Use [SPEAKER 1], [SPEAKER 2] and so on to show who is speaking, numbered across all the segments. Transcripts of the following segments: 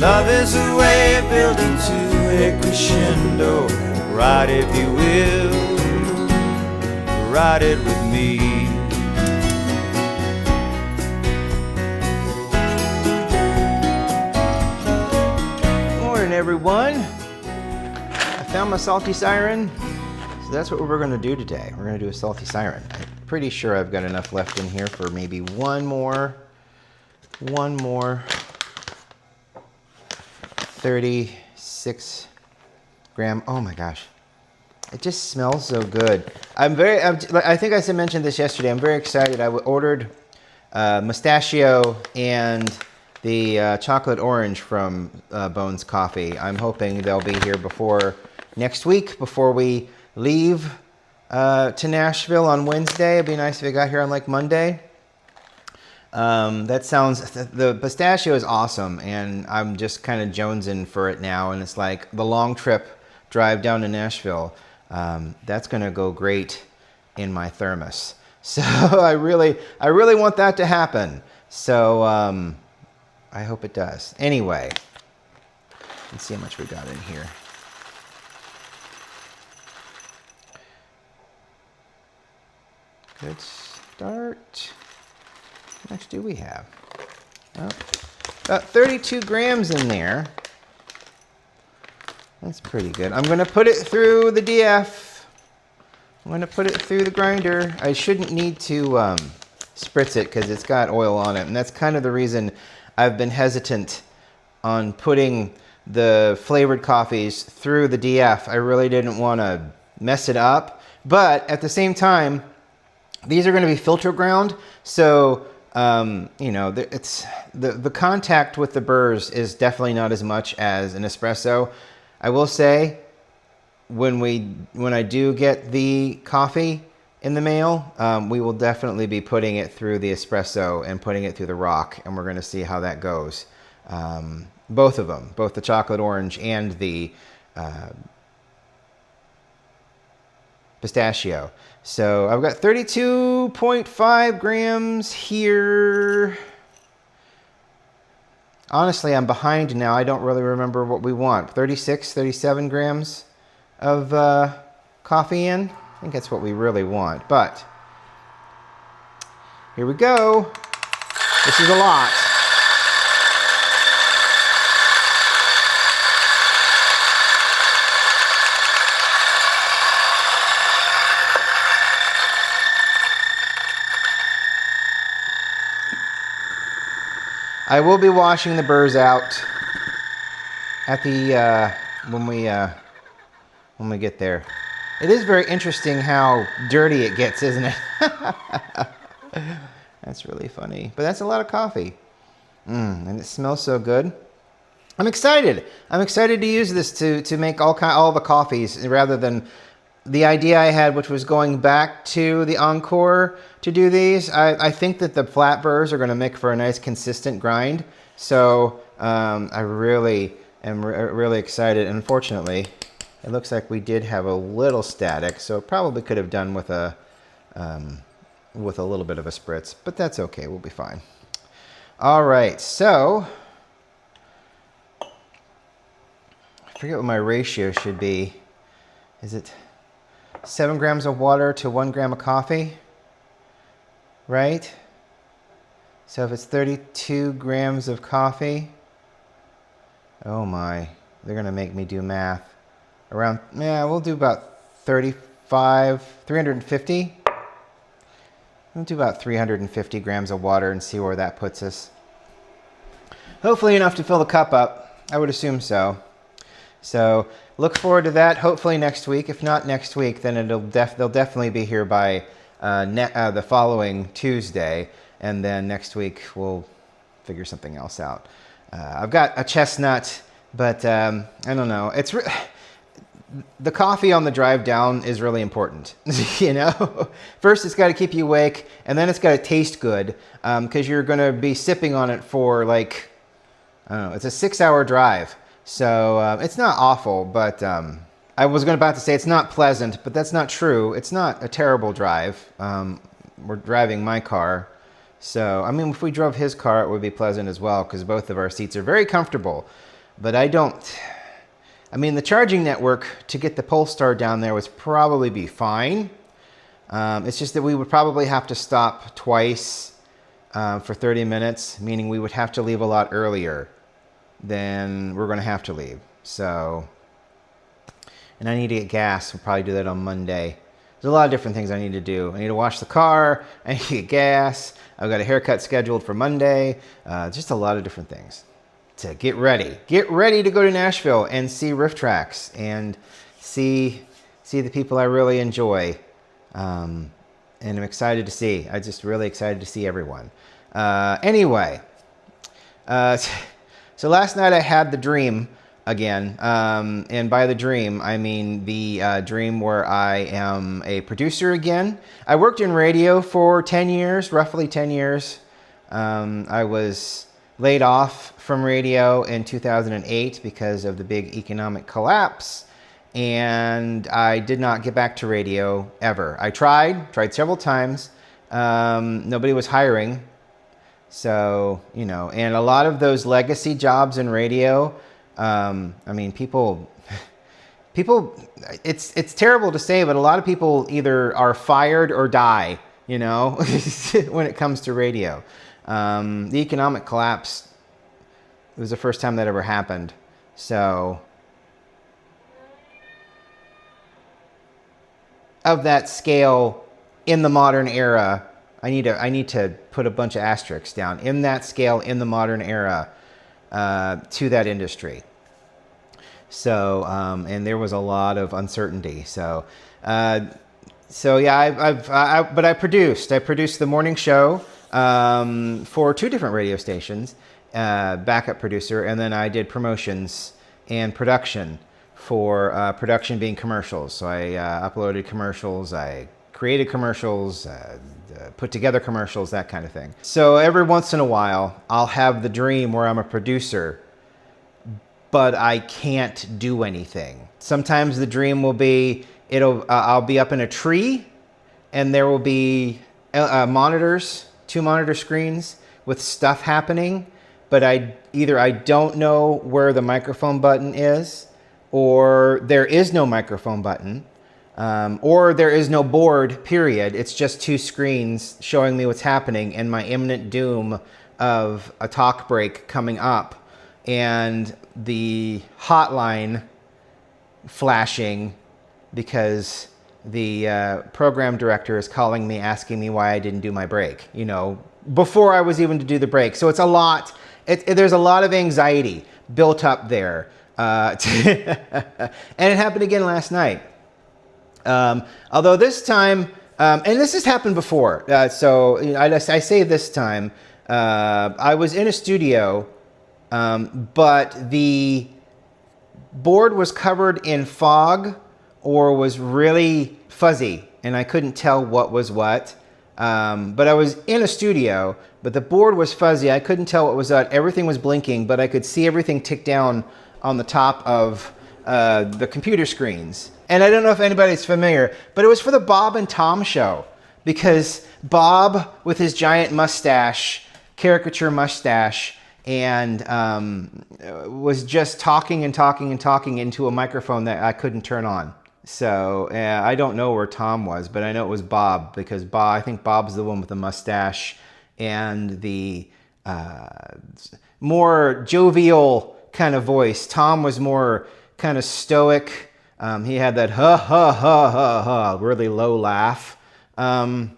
[SPEAKER 1] Love is a way of building to a crescendo. Ride if you will, ride it with me. Morning, everyone. I found my Salty Siren, so that's what we're going to do today. We're going to do a Salty Siren. I'm pretty sure I've got enough left in here for maybe one more 36 gram. Oh my gosh, it just smells so good. I think I mentioned this yesterday. I'm very excited. I ordered mustachio and the chocolate orange from Bones Coffee. I'm hoping they'll be here before next week, before we leave to Nashville on Wednesday. It'd be nice if it got here on like Monday. The pistachio is awesome, and I'm just kind of jonesing for it now, and it's like the long trip drive down to Nashville. That's gonna go great in my thermos. So I really want that to happen. So I hope it does. Anyway, let's see how much we got in here. Good start. How much do we have? Oh, about 32 grams in there. That's pretty good. I'm going to put it through the DF. I'm going to put it through the grinder. I shouldn't need to spritz it because it's got oil on it. And that's kind of the reason I've been hesitant on putting the flavored coffees through the DF. I really didn't want to mess it up. But at the same time, these are going to be filter ground. So you know, it's the contact with the burrs is definitely not as much as an espresso. I will say, when I do get the coffee in the mail, we will definitely be putting it through the espresso and putting it through the rock, and we're going to see how that goes. Both of them, both the chocolate orange and the pistachio. So I've got 32.5 grams here. Honestly, I'm behind now. I don't really remember what we want. 36, 37 grams of coffee in. I think that's what we really want. But here we go. This is a lot. I will be washing the burrs out at the when we get there. It is very interesting how dirty it gets, isn't it? That's really funny. But that's a lot of coffee. And it smells so good. I'm excited. I'm excited to use this to make all the coffees rather than the idea I had, which was going back to the Encore to do these. I think that the flat burrs are going to make for a nice consistent grind. So I really am really excited. And unfortunately, it looks like we did have a little static, so it probably could have done with a little bit of a spritz, but that's okay. We'll be fine. All right, so I forget what my ratio should be. Is it 7 grams of water to 1 gram of coffee, right? So if it's 32 grams of coffee, oh my, they're gonna make me do math. We'll do about 350. We'll do about 350 grams of water and see where that puts us. Hopefully enough to fill the cup up. I would assume so. So look forward to that. Hopefully next week. If not next week, then they'll definitely be here by the following Tuesday, and then next week we'll figure something else out. I've got a chestnut, but I don't know. The coffee on the drive down is really important. You know, first it's got to keep you awake, and then it's got to taste good, because you're going to be sipping on it for like, I don't know, it's a 6-hour drive. So it's not awful, but I was about to say it's not pleasant, but that's not true. It's not a terrible drive. We're driving my car. So, I mean, if we drove his car, it would be pleasant as well, because both of our seats are very comfortable. But I mean, the charging network to get the Polestar down there would probably be fine. It's just that we would probably have to stop twice for 30 minutes, meaning we would have to leave a lot earlier than we're going to have to leave. So, and I need to get gas. We'll probably do that on Monday. There's a lot of different things I need to do. I need to wash the car. I need to get gas. I've got a haircut scheduled for Monday. Just a lot of different things to get ready. Get ready to go to Nashville and see Riff Tracks and see the people I really enjoy. And I'm excited to see. I'm just really excited to see everyone. Anyway, so last night I had the dream again. And by the dream, I mean the dream where I am a producer again. I worked in radio for 10 years, roughly 10 years. I was laid off from radio in 2008 because of the big economic collapse. And I did not get back to radio ever. I tried several times. Nobody was hiring. So, you know, and a lot of those legacy jobs in radio, I mean, people, it's terrible to say, but a lot of people either are fired or die, you know, when it comes to radio. The economic collapse was the first time that ever happened. So, of that scale in the modern era, I need to put a bunch of asterisks down. In that scale, in the modern era, to that industry. So, and there was a lot of uncertainty. So yeah, but I produced the morning show for 2 different radio stations, backup producer, and then I did promotions and production for production being commercials. So I uploaded commercials, I created commercials, put together commercials, that kind of thing. So every once in a while, I'll have the dream where I'm a producer, but I can't do anything. Sometimes the dream will be, I'll be up in a tree, and there will be monitors, 2 monitor screens with stuff happening, but I don't know where the microphone button is, or there is no microphone button, or there is no board, period. It's just 2 screens showing me what's happening and my imminent doom of a talk break coming up and the hotline flashing because the program director is calling me, asking me why I didn't do my break, you know, before I was even to do the break. So it's a lot. There's a lot of anxiety built up there. And it happened again last night. Although this time, and this has happened before, so you know, I say this time, I was in a studio, but the board was covered in fog or was really fuzzy, and I couldn't tell what was what. But I was in a studio, but the board was fuzzy. I couldn't tell what was what. Everything was blinking, but I could see everything tick down on the top of the computer screens. And I don't know if anybody's familiar, but it was for the Bob and Tom show, because Bob with his giant mustache, caricature mustache, and was just talking and talking and talking into a microphone that I couldn't turn on. So I don't know where Tom was, but I know it was Bob, because I think Bob's the one with the mustache and the more jovial kind of voice. Tom was more kind of stoic. He had that ha ha ha ha ha really low laugh. I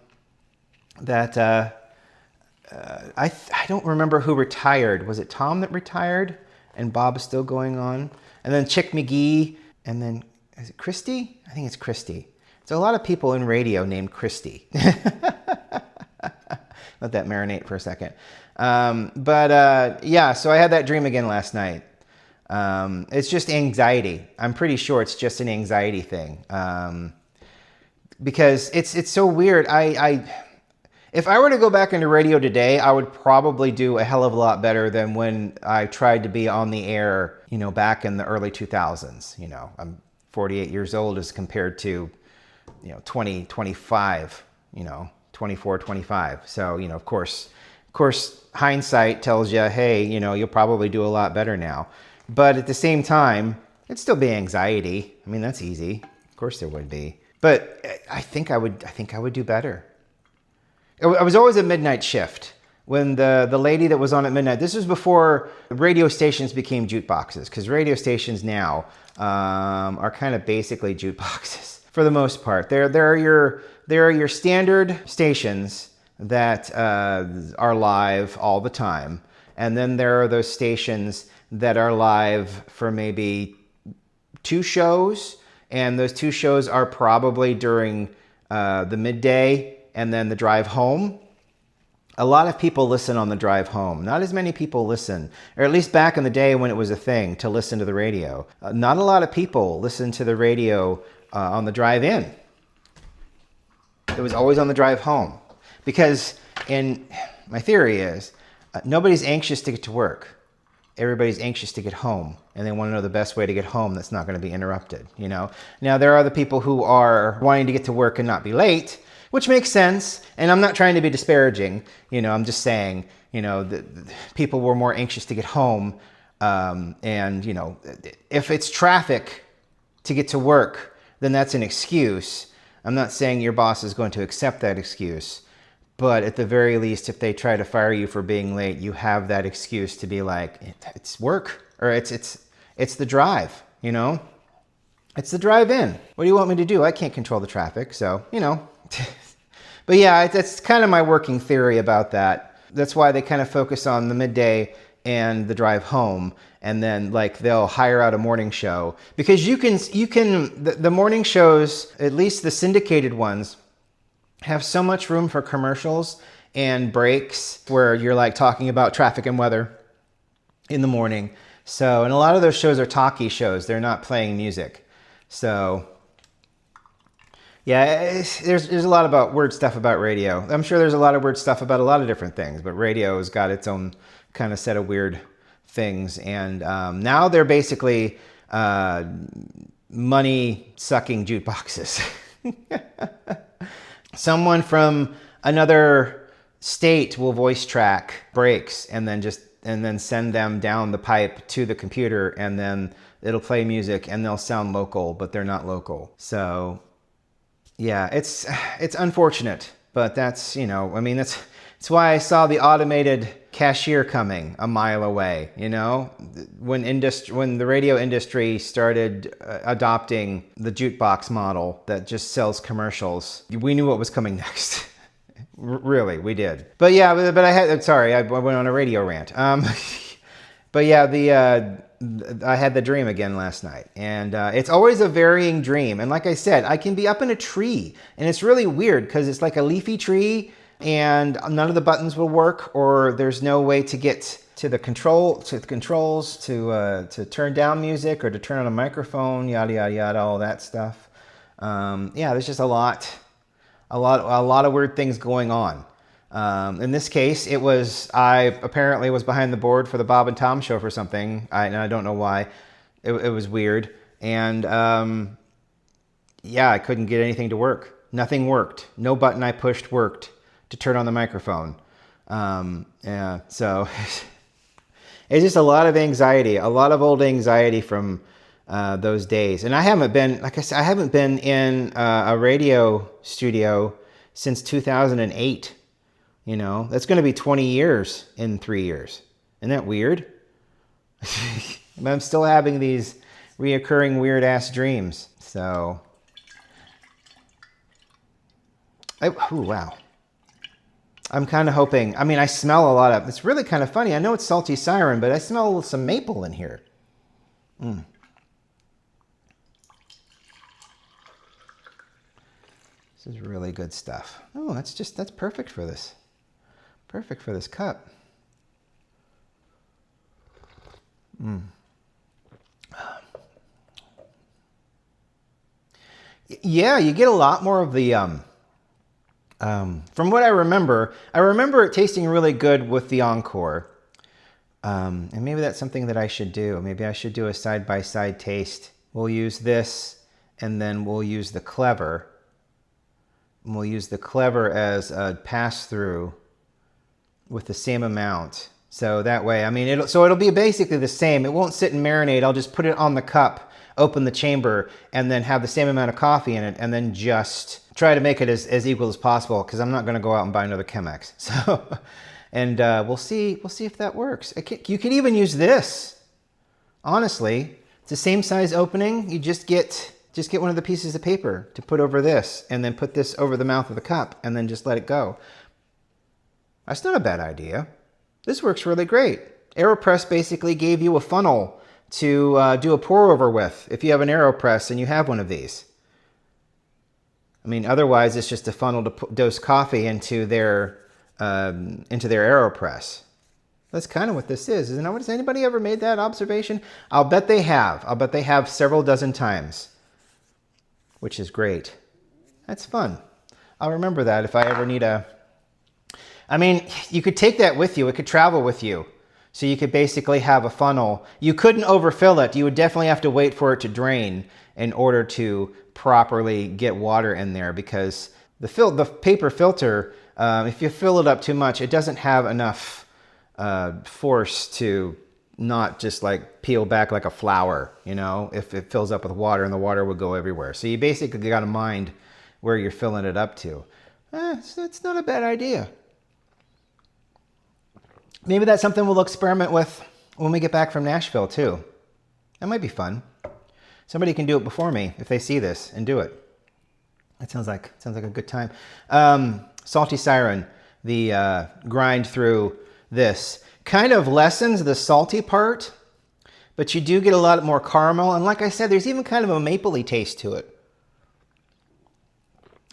[SPEAKER 1] don't remember who retired. Was it Tom that retired and Bob is still going on? And then Chick McGee, and then is it Christy? I think it's Christy. There's a lot of people in radio named Christy. Let that marinate for a second. Yeah, so I had that dream again last night. It's just anxiety. I'm pretty sure it's just an anxiety thing. Because it's so weird. If I were to go back into radio today, I would probably do a hell of a lot better than when I tried to be on the air, you know, back in the early 2000s. You know, I'm 48 years old as compared to, you know, 20, 25, you know, 24, 25. So, you know, of course, hindsight tells you, hey, you know, you'll probably do a lot better now. But at the same time, it'd still be anxiety. I mean, that's easy. Of course there would be. But I think I would do better. I was always a midnight shift. When the lady that was on at midnight, this was before radio stations became jukeboxes, because radio stations now are kind of basically jukeboxes for the most part. There are your standard stations that are live all the time, and then there are those stations that are live for maybe 2 shows, and those 2 shows are probably during the midday and then the drive home. A lot of people listen on the drive home. Not as many people listen, or at least back in the day when it was a thing to listen to the radio. Not a lot of people listen to the radio on the drive in. It was always on the drive home. Because my theory is, nobody's anxious to get to work. Everybody's anxious to get home, and they want to know the best way to get home that's not going to be interrupted, you know? Now, there are the people who are wanting to get to work and not be late, which makes sense, and I'm not trying to be disparaging, you know, I'm just saying, you know, the people were more anxious to get home, and, you know, if it's traffic to get to work, then that's an excuse. I'm not saying your boss is going to accept that excuse, but at the very least, if they try to fire you for being late, you have that excuse to be like, it's work, or it's the drive, you know? It's the drive in. What do you want me to do? I can't control the traffic, so, you know. But yeah, that's kind of my working theory about that. That's why they kind of focus on the midday and the drive home, and then like they'll hire out a morning show, because the morning shows, at least the syndicated ones, have so much room for commercials and breaks where you're like talking about traffic and weather in the morning. So, and a lot of those shows are talkie shows. They're not playing music. So yeah, there's a lot about weird stuff about radio. I'm sure there's a lot of weird stuff about a lot of different things, but radio's got its own kind of set of weird things. And now they're basically money-sucking jukeboxes. Someone from another state will voice track breaks and then send them down the pipe to the computer, and then it'll play music and they'll sound local, but they're not local. So yeah, it's unfortunate, but that's, you know, I mean, that's why I saw the automated cashier coming a mile away, you know, when the radio industry started adopting the jukebox model that just sells commercials. We knew what was coming next. Really, we did. But yeah, I went on a radio rant. But yeah, I had the dream again last night, and it's always a varying dream. And like I said, I can be up in a tree, and it's really weird because it's like a leafy tree, and none of the buttons will work, or there's no way to get to the controls to turn down music or to turn on a microphone, yada yada yada, all that stuff. Yeah, there's just a lot of weird things going on. In this case, I apparently was behind the board for the Bob and Tom show for something, and I don't know why. It was weird, and yeah, I couldn't get anything to work. Nothing worked. No button I pushed worked to turn on the microphone. Yeah, so it's just a lot of anxiety, a lot of old anxiety from those days. And I haven't been, like I said, I haven't been in a radio studio since 2008. You know, that's going to be 20 years in 3 years. Isn't that weird? I'm still having these reoccurring weird ass dreams. So, wow. I'm kind of hoping, I mean, I smell a lot of, it's really kind of funny. I know it's Salty Siren, but I smell some maple in here. This is really good stuff. Oh, that's perfect for this. Perfect for this cup. Yeah, you get a lot more of the, from what I remember it tasting really good with the Encore. And maybe that's something that I should do. Maybe I should do a side-by-side taste. We'll use this, and then we'll use the Clever. And we'll use the Clever as a pass-through with the same amount. So that way, I mean, it'll be basically the same. It won't sit and marinate. I'll just put it on the cup, open the chamber, and then have the same amount of coffee in it, and then just try to make it as equal as possible, because I'm not going to go out and buy another Chemex. So, and we'll see if that works. You could even use this. Honestly, it's the same size opening. You just get one of the pieces of paper to put over this, and then put this over the mouth of the cup, and then just let it go. That's not a bad idea. This works really great. AeroPress basically gave you a funnel to do a pour over with if you have an AeroPress and you have one of these. I mean, otherwise it's just a funnel to dose coffee into their AeroPress. That's kind of what this is, isn't it? Has anybody ever made that observation? I'll bet they have. I'll bet they have several dozen times, which is great. That's fun. I'll remember that if I ever need a... I mean, you could take that with you. It could travel with you. So you could basically have a funnel. You couldn't overfill it. You would definitely have to wait for it to drain in order to properly get water in there, because the paper filter, if you fill it up too much, it doesn't have enough force to not just like peel back like a flower, you know, if it fills up with water, and the water would go everywhere. So you basically got to mind where you're filling it up to. It's not a bad idea. Maybe that's something we'll experiment with when we get back from Nashville too. That might be fun. Somebody can do it before me if they see this and do it. That sounds like a good time. Salty Siren, the grind through this, kind of lessens the salty part, but you do get a lot more caramel. And like I said, there's even kind of a mapley taste to it.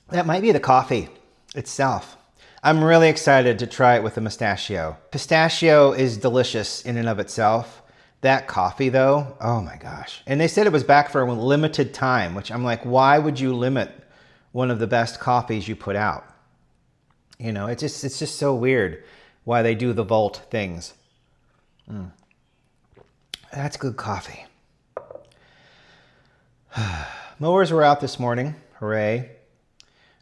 [SPEAKER 1] That might be the coffee itself. I'm really excited to try it with the pistachio. Pistachio is delicious in and of itself. That coffee though, oh my gosh. And they said it was back for a limited time, which I'm like, why would you limit one of the best coffees you put out? You know, it's just so weird why they do the vault things. That's good coffee. Mowers were out this morning, hooray.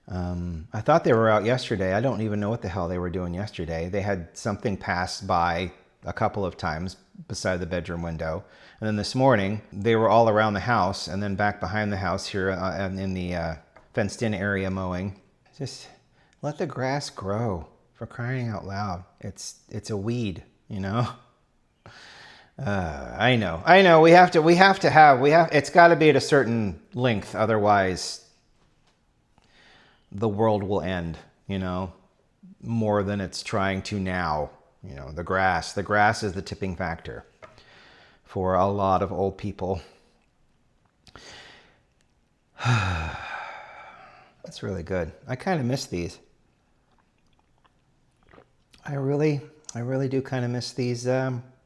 [SPEAKER 1] I thought they were out yesterday. I don't even know what the hell they were doing yesterday. They had something pass by a couple of times beside the bedroom window. And then this morning, they were all around the house and then back behind the house here in the fenced-in area mowing. Just let the grass grow, for crying out loud. It's a weed, you know? I know. It's got to be at a certain length, otherwise the world will end, you know, more than it's trying to now. You know, the grass is the tipping factor for a lot of old people. That's really good. I kind of miss these. I really do kind of miss these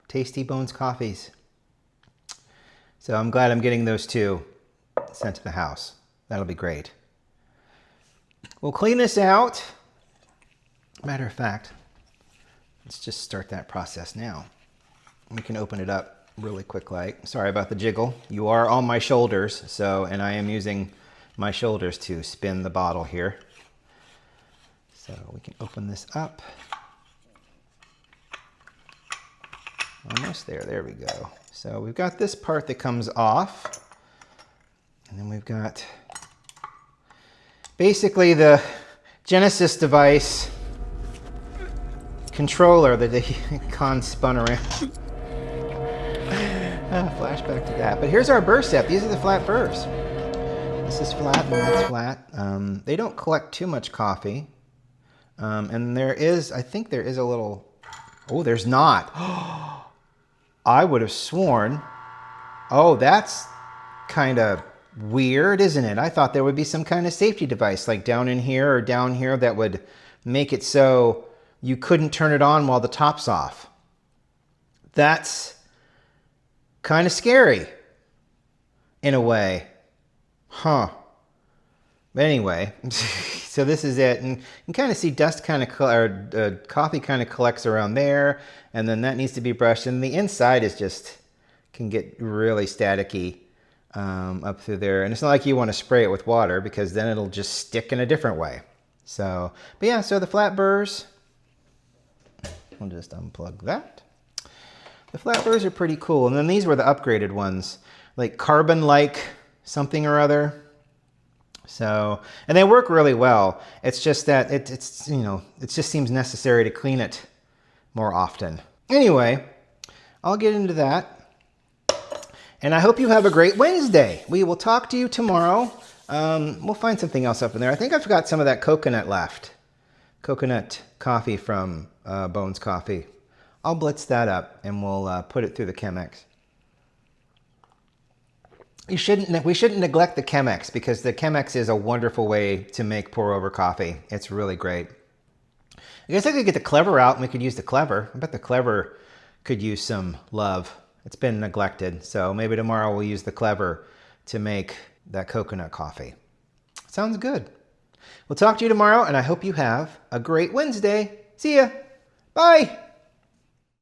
[SPEAKER 1] Tasty Bones coffees. So I'm glad I'm getting those two sent to the house. That'll be great. We'll clean this out. Matter of fact, let's just start that process now. We can open it up really quick like. Sorry about the jiggle. You are on my shoulders, and I am using my shoulders to spin the bottle here. So we can open this up. Almost there. There we go. So we've got this part that comes off. And then we've got basically the Genesis device controller that the con spun around. Flashback to that. But here's our burr set. These are the flat burrs. This is flat and that's flat. They don't collect too much coffee. And I think there is a little... Oh, there's not. I would have sworn... Oh, that's kind of weird, isn't it? I thought there would be some kind of safety device, like down in here or down here, that would make it so you couldn't turn it on while the top's off. That's kind of scary, in a way. Huh. But anyway, so this is it. And you can kind of see dust kind of, coffee kind of collects around there, and then that needs to be brushed. And the inside is just, can get really staticky up through there. And it's not like you want to spray it with water, because then it'll just stick in a different way. So, but yeah, so the flat burrs, We'll just unplug that. The flat burrs are pretty cool. And then these were the upgraded ones, like carbon-like something or other. So, and they work really well. It's just that it just seems necessary to clean it more often. Anyway, I'll get into that. And I hope you have a great Wednesday. We will talk to you tomorrow. We'll find something else up in there. I think I've got some of that coconut left. Coconut coffee from Bones Coffee. I'll blitz that up and we'll put it through the Chemex. We shouldn't neglect the Chemex because the Chemex is a wonderful way to make pour-over coffee. It's really great. I guess I could get the Clever out and we could use the Clever. I bet the Clever could use some love. It's been neglected, so maybe tomorrow we'll use the Clever to make that coconut coffee. Sounds good. We'll talk to you tomorrow, and I hope you have a great Wednesday. See ya. Bye.